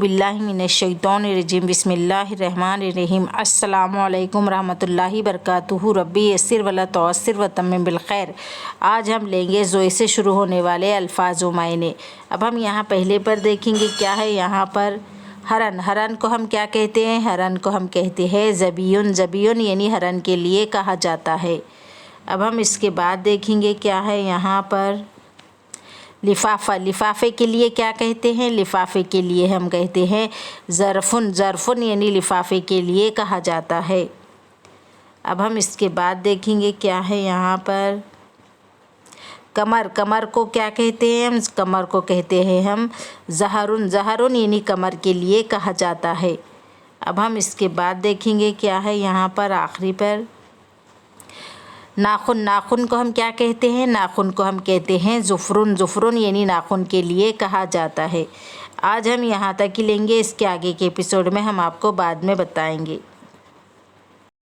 باللہ من الشیطان الرجیم بسم اللہ الرحمن الرحیم السلام علیکم رحمۃ اللہ وبرکاتہ ربی یسر ولا تعسر وتمم بالخیر۔ آج ہم لیں گے زوئے سے شروع ہونے والے الفاظ و معنی۔ اب ہم یہاں پہلے پر دیکھیں گے کیا ہے یہاں پر ہرن۔ ہرن کو ہم کیا کہتے ہیں؟ ہرن کو ہم کہتے ہیں زبیون۔ زبیون یعنی ہرن کے لیے کہا جاتا ہے۔ اب ہم اس کے بعد دیکھیں گے کیا ہے یہاں پر لفافہ۔ لفافے کے لیے کیا کہتے ہیں؟ لفافے کے لیے ہم کہتے ہیں ظرفن۔ ظرفن یعنی لفافے کے لیے کہا جاتا ہے۔ اب ہم اس کے بعد دیکھیں گے کیا ہے یہاں پر کمر۔ کمر کو کیا کہتے ہیں؟ کمر کو کہتے ہیں ہم ظہرن۔ ظہرن یعنی کمر کے لیے کہا جاتا ہے۔ اب ہم اس کے بعد دیکھیں گے کیا ہے یہاں پر آخری پر ناخن۔ ناخن کو ہم کیا کہتے ہیں؟ ناخن کو ہم کہتے ہیں ظفرن۔ ظفرن یعنی ناخن کے لیے کہا جاتا ہے۔ آج ہم یہاں تک ہی لیں گے، اس کے آگے کے ایپیسوڈ میں ہم آپ کو بعد میں بتائیں گے۔